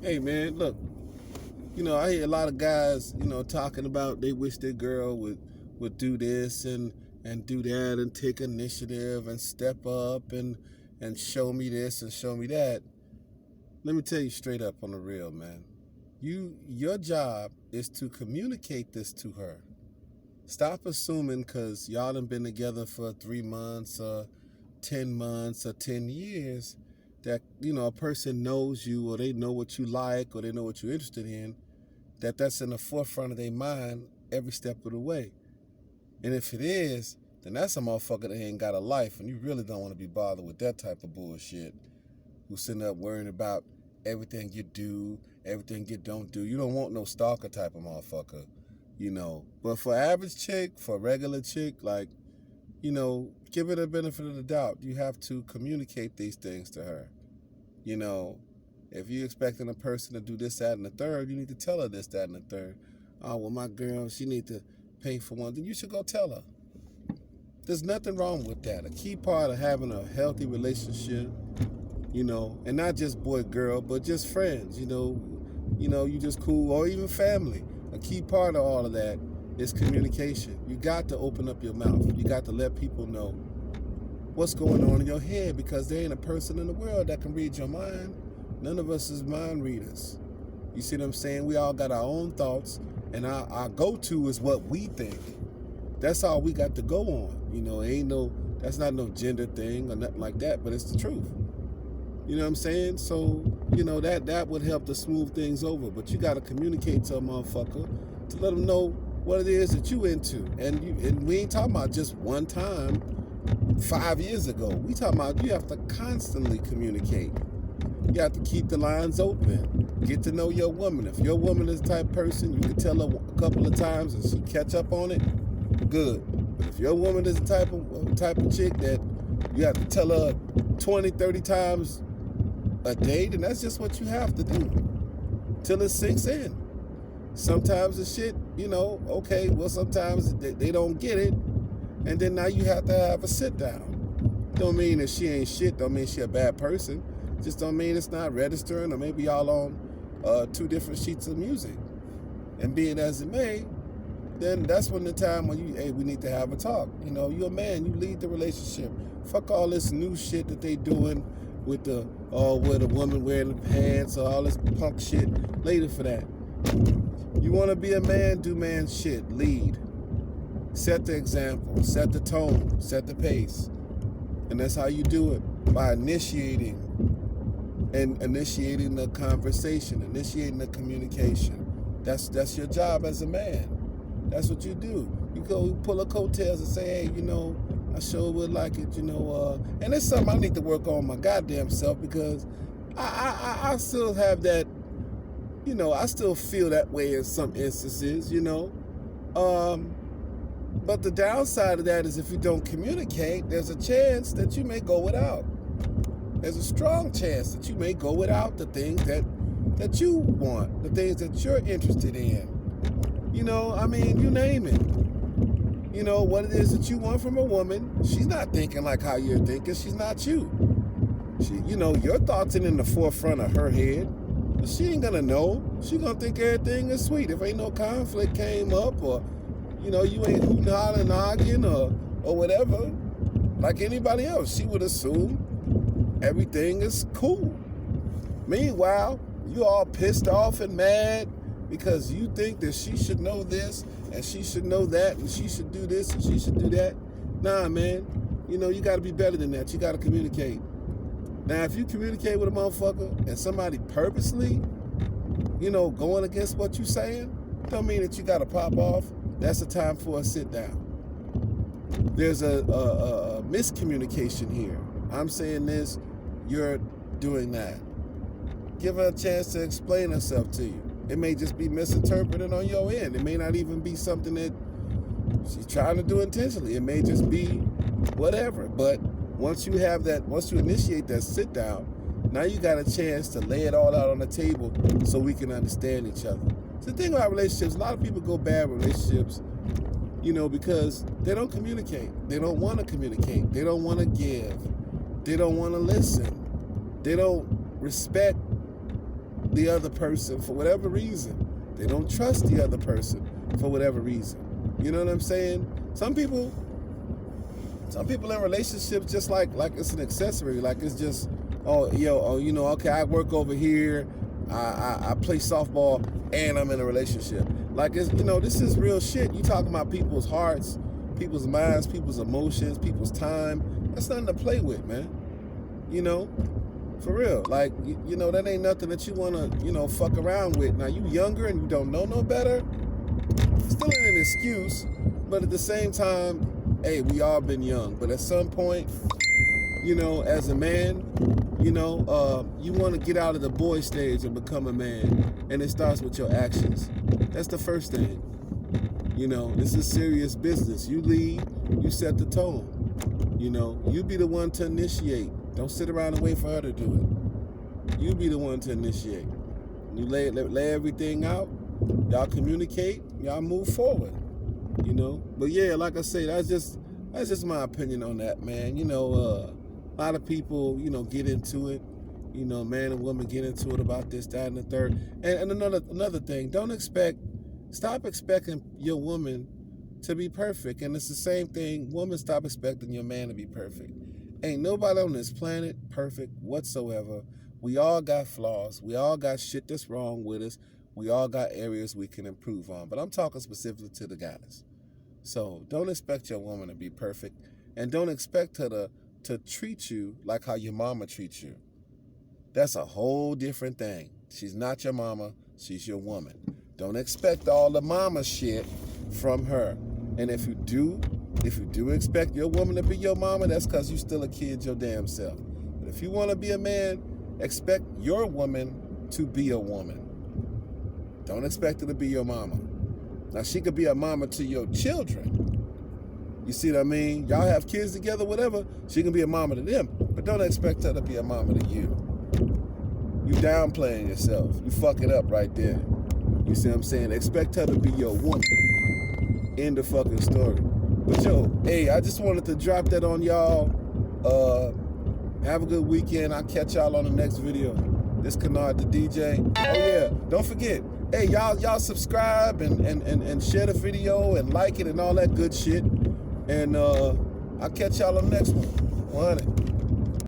Hey man, look, I hear a lot of guys, talking about they wish their girl would do this and do that and take initiative and step up and show me this and show me that. Let me tell you straight up on the real, man. Your job is to communicate this to her. Stop assuming because y'all done been together for 3 months or 10 months or 10 years that, a person knows you or they know what you like or they know what you're interested in, that's in the forefront of their mind every step of the way. And if it is, then that's a motherfucker that ain't got a life, and you really don't want to be bothered with that type of bullshit. Who's sitting up worrying about everything you do, everything you don't do. You don't want no stalker type of motherfucker, But for average chick, for regular chick, give it a benefit of the doubt. You have to communicate these things to her. If you're expecting a person to do this, that, and the third, you need to tell her this, that, and the third. Oh, well, my girl, she need to pay for one. Then you should go tell her. There's nothing wrong with that. A key part of having a healthy relationship, and not just boy-girl, but just friends, you just cool, or even family. A key part of all of that is communication. You got to open up your mouth. You got to let people know what's going on in your head, because there ain't a person in the world that can read your mind. None of us is mind readers. You see what I'm saying? We all got our own thoughts, and our go-to is what we think. That's all we got to go on. That's not no gender thing or nothing like that, but it's the truth. You know what I'm saying? So, that would help to smooth things over. But you got to communicate to a motherfucker to let them know what it is that you into. And we ain't talking about just one time 5 years ago. We talking about you have to constantly communicate. You have to keep the lines open. Get to know your woman. If your woman is the type of person, you can tell her a couple of times and she catch up on it, good. But if your woman is the type of chick that you have to tell her 20, 30 times a day, then that's just what you have to do till it sinks in. Sometimes the shit, okay, well, sometimes they don't get it, and then now you have to have a sit down. Don't mean that she ain't shit, don't mean she a bad person, just don't mean it's not registering, or maybe y'all on two different sheets of music. And be it as it may, then that's when the time when we need to have a talk. You're a man, you lead the relationship. Fuck all this new shit that they doing with the woman wearing the pants or all this punk shit. Later for that. You want to be a man, do man shit. Lead. Set the example. Set the tone. Set the pace. And that's how you do it. By initiating the conversation. Initiating the communication. That's your job as a man. That's what you do. You go pull a coattails and say, hey, I sure would like it, and it's something I need to work on my goddamn self, because I still have that, I still feel that way in some instances, but the downside of that is if you don't communicate, there's a chance that you may go without. There's a strong chance that you may go without the things that you want, the things that you're interested in. You name it. What it is that you want from a woman, she's not thinking like how you're thinking. She's not you. Your thoughts ain't in the forefront of her head. She ain't gonna know. She gonna think everything is sweet. If ain't no conflict came up, or, you ain't hooting, hollering, arguing, or whatever, like anybody else, she would assume everything is cool. Meanwhile, you all pissed off and mad because you think that she should know this and she should know that and she should do this and she should do that. Nah, man. You got to be better than that. You got to communicate. Now, if you communicate with a motherfucker and somebody purposely, going against what you're saying, don't mean that you got to pop off. That's a time for a sit down. There's a miscommunication here. I'm saying this, you're doing that. Give her a chance to explain herself to you. It may just be misinterpreted on your end. It may not even be something that she's trying to do intentionally. It may just be whatever. But once you initiate that sit down, now you got a chance to lay it all out on the table so we can understand each other. So the thing about relationships, a lot of people go bad relationships, because they don't communicate. They don't want to communicate. They don't want to give. They don't want to listen. They don't respect the other person for whatever reason. They don't trust the other person for whatever reason. You know what I'm saying? Some people in relationships just like it's an accessory, like it's just, okay, I work over here, I play softball, and I'm in a relationship. Like, it's, this is real shit. You talking about people's hearts, people's minds, people's emotions, people's time. That's nothing to play with, man. For real. Like, that ain't nothing that you want to, fuck around with. Now, you younger and you don't know no better. Still ain't an excuse, but at the same time, hey, we all been young. But at some point, as a man, you want to get out of the boy stage and become a man. And it starts with your actions. That's the first thing. This is serious business. You lead, you set the tone. You be the one to initiate. Don't sit around and wait for her to do it. You be the one to initiate. You lay everything out. Y'all communicate. Y'all move forward. But yeah, like I say, that's just my opinion on that, man. A lot of people, get into it. Man and woman get into it about this, that, and the third. And another thing, stop expecting your woman to be perfect. And it's the same thing, woman, stop expecting your man to be perfect. Ain't nobody on this planet perfect whatsoever. We all got flaws. We all got shit that's wrong with us. We all got areas we can improve on. But I'm talking specifically to the guys. So don't expect your woman to be perfect. And don't expect her to treat you like how your mama treats you. That's a whole different thing. She's not your mama. She's your woman. Don't expect all the mama shit from her. And if you do expect your woman to be your mama, that's because you still a kid your damn self. But if you want to be a man, expect your woman to be a woman. Don't expect her to be your mama. Now, she could be a mama to your children. You see what I mean? Y'all have kids together, whatever. She can be a mama to them. But don't expect her to be a mama to you. You downplaying yourself. You fuck it up right there. You see what I'm saying? Expect her to be your woman. End the fucking story. But hey, I just wanted to drop that on y'all. Have a good weekend. I'll catch y'all on the next video. This Kennardthedj. Oh yeah, don't forget. Hey, y'all subscribe and share the video and like it and all that good shit. And I'll catch y'all on the next one. 100.